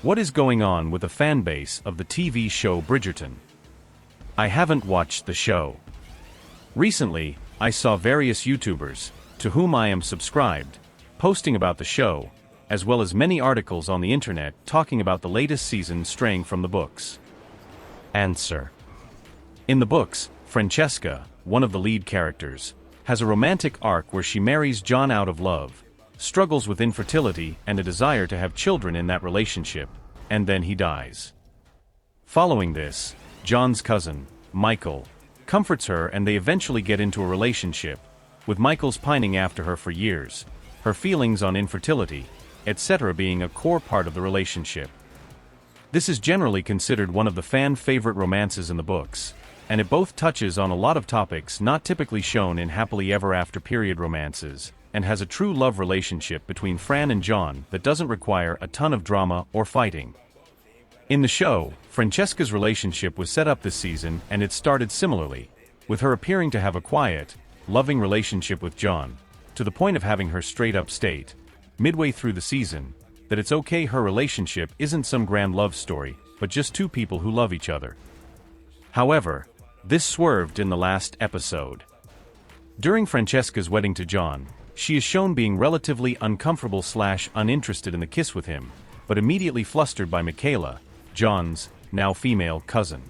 What is going on with the fan base of the TV show Bridgerton? I haven't watched the show. Recently, I saw various YouTubers, to whom I am subscribed, posting about the show, as well as many articles on the internet talking about the latest season straying from the books. Answer. In the books, Francesca, one of the lead characters, has a romantic arc where she marries John out of love, struggles with infertility and a desire to have children in that relationship, and then he dies. Following this, John's cousin, Michael, comforts her and they eventually get into a relationship, with Michael's pining after her for years, her feelings on infertility, etc. being a core part of the relationship. This is generally considered one of the fan-favorite romances in the books, and it both touches on a lot of topics not typically shown in happily ever after period romances, and has a true love relationship between Fran and John that doesn't require a ton of drama or fighting. In the show, Francesca's relationship was set up this season and it started similarly, with her appearing to have a quiet, loving relationship with John, to the point of having her straight up state, midway through the season, that it's okay her relationship isn't some grand love story, but just two people who love each other. However, this swerved in the last episode. During Francesca's wedding to John, she is shown being relatively uncomfortable/uninterested in the kiss with him, but immediately flustered by Michaela, John's, now female, cousin.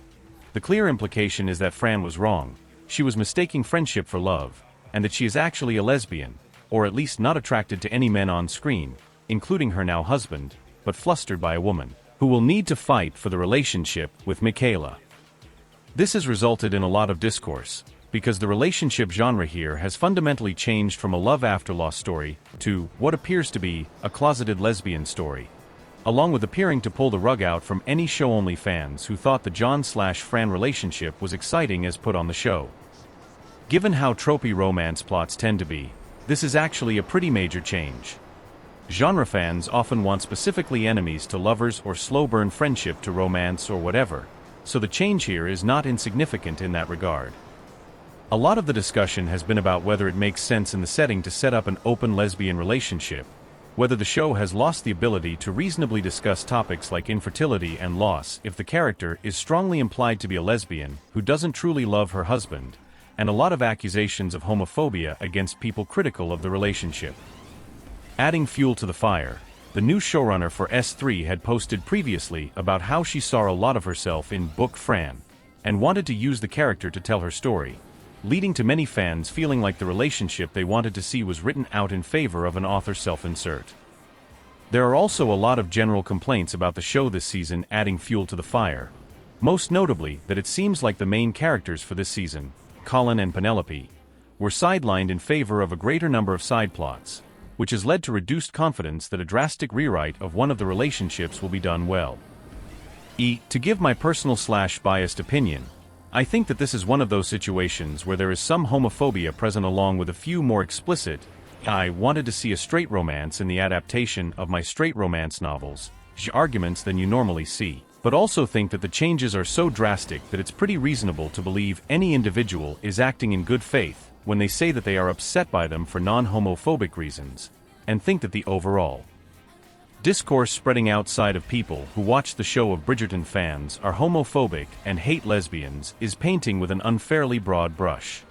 The clear implication is that Fran was wrong, she was mistaking friendship for love, and that she is actually a lesbian, or at least not attracted to any men on screen, including her now husband, but flustered by a woman, who will need to fight for the relationship with Michaela. This has resulted in a lot of discourse, because the relationship genre here has fundamentally changed from a love after loss story to what appears to be a closeted lesbian story, along with appearing to pull the rug out from any show-only fans who thought the John/Fran relationship was exciting as put on the show. Given how tropey romance plots tend to be, this is actually a pretty major change. Genre fans often want specifically enemies to lovers or slow-burn friendship to romance or whatever, so the change here is not insignificant in that regard. A lot of the discussion has been about whether it makes sense in the setting to set up an open lesbian relationship, whether the show has lost the ability to reasonably discuss topics like infertility and loss if the character is strongly implied to be a lesbian who doesn't truly love her husband, and a lot of accusations of homophobia against people critical of the relationship. Adding fuel to the fire, the new showrunner for S3 had posted previously about how she saw a lot of herself in book Fran, and wanted to use the character to tell her story, leading to many fans feeling like the relationship they wanted to see was written out in favor of an author self-insert. There are also a lot of general complaints about the show this season adding fuel to the fire, most notably that it seems like the main characters for this season, Colin and Penelope, were sidelined in favor of a greater number of side plots, which has led to reduced confidence that a drastic rewrite of one of the relationships will be done well. To give my personal/biased opinion, I think that this is one of those situations where there is some homophobia present along with a few more explicit, I wanted to see a straight romance in the adaptation of my straight romance novels, arguments than you normally see, but also think that the changes are so drastic that it's pretty reasonable to believe any individual is acting in good faith when they say that they are upset by them for non-homophobic reasons, and think that the overall discourse spreading outside of people who watch the show of Bridgerton fans are homophobic and hate lesbians is painting with an unfairly broad brush.